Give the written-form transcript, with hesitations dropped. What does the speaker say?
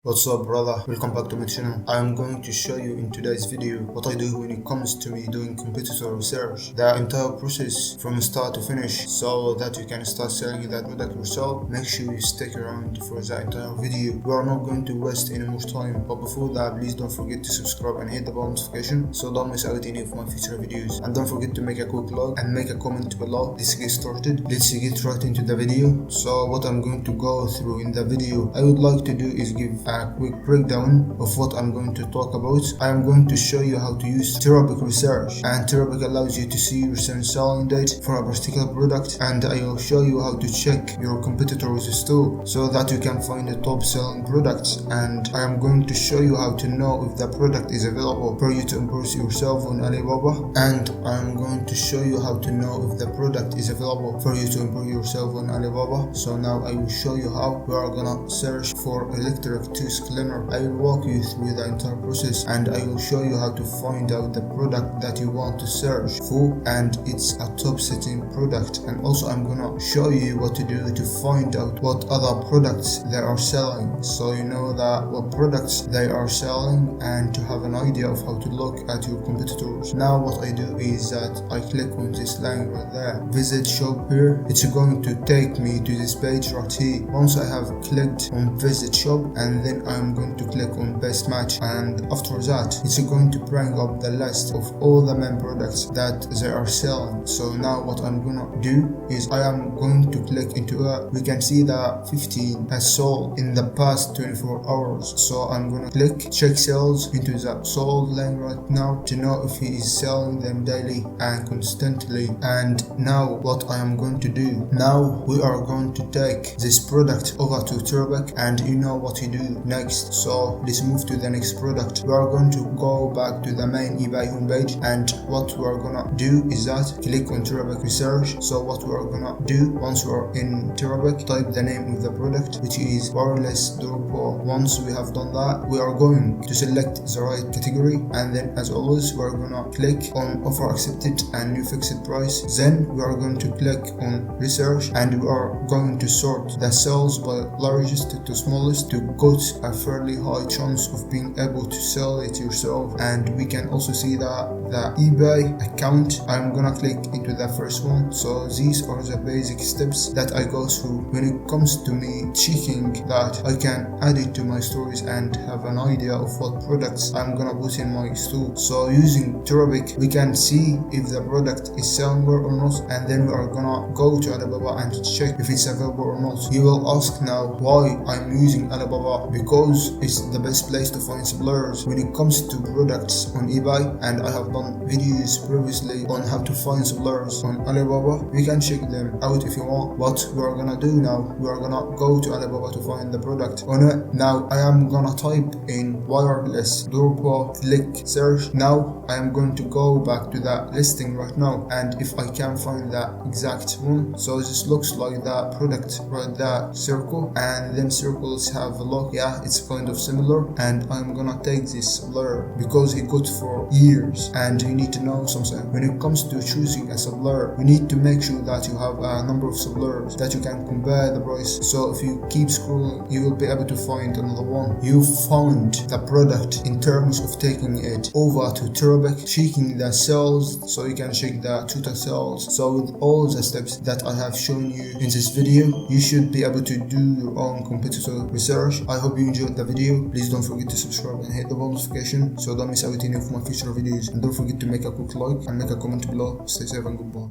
What's up, brother? Welcome back to my channel. I'm going to show you in today's video what I do when it comes to me doing competitor research, the entire process from start to finish, so that you can start selling that product yourself. Make sure you stick around for the entire video. We are not going to waste any more time, but before that, please don't forget to subscribe and hit the bell notification so don't miss out any of my future videos. And don't forget to make a quick like and make a comment below. Let's get started. Let's get right into the video. So what I'm going to go through in the video, I would like to do is give a quick breakdown of what I'm going to talk about. I am going to show you how to use Terabic research, and Terabic allows you to see recent selling date for a particular product, and I will show you how to check your competitors' store so that you can find the top selling products, and I am going to show you how to know if the product is available for you to impress yourself on Alibaba, and I am going to show you how to know if the product is available for you to improve yourself on Alibaba. So now I will show you how we are gonna search for electric tooth cleaner. I will walk you through the entire process, and I will show you how to find out the product that you want to search for, and it's a top setting product. And also I'm gonna show you what to do to find out what other products they are selling, so you know that what products they are selling and to have an idea of how to look at your competitors. Now what I do is that I click on this line right there, visit shop here. It's going to take me to this page right here. Once I have clicked on visit shop, and then I'm going to click on best match, and after that it's going to bring up the list of all the main products that they are selling. So now what I'm gonna do is I am going to click into it. We can see that 15 has sold in the past 24 hours, so I'm gonna click check sales into the sold line right now to know if he is selling them daily and constantly. And now what I am going to do, now we are going to take this product over to Terabic, and you know what you do next. So let's move to the next product. We are going to go back to the main eBay homepage, and what we are gonna do is that click on Terabic research. So what we are gonna do, once we are in Terabic, type the name of the product, which is wireless door pull. Once we have done that, we are going to select the right category, and then as always we are gonna click on offer accepted and new fixed price. Then we are going to click on research, and we are going to sort the sales by largest to smallest to get a fairly high chance of being able to sell it yourself. And we can also see that the eBay account, I'm gonna click into the first one. So these are the basic steps that I go through when it comes to me checking that I can add it to my stores and have an idea of what products I'm gonna put in my store. So using Terabic, we can see if the product is selling well or not, and then we are gonna go to Alibaba and check if it's available or not. You will ask now why I'm using Alibaba, because it's the best place to find suppliers when it comes to products on eBay, and I have done videos previously on how to find suppliers on Alibaba. We can check them out if you want. What we are gonna do now, we are gonna go to Alibaba to find the product on it. Now I am gonna type in wireless door pull, click search. Now I am going to go back to the listing right now, and if I can find the exact one, so this looks like the product right there, circle, and then circles have a look, yeah, it's kind of similar. And I'm gonna take this supplier because he good for years. And you need to know something when it comes to choosing a supplier, you need to make sure that you have a number of suppliers that you can compare the price. So if you keep scrolling, you will be able to find another one. You found the product in terms of taking it over to Terabic, checking the sales, so you can check the total sales. So with all the steps that I have shown you in this video, you should be able to do your own competitor research. I hope you enjoyed the video. Please don't forget to subscribe and hit the bell notification so don't miss out any of my future videos, and don't forget to make a quick like and make a comment below. Stay safe and goodbye.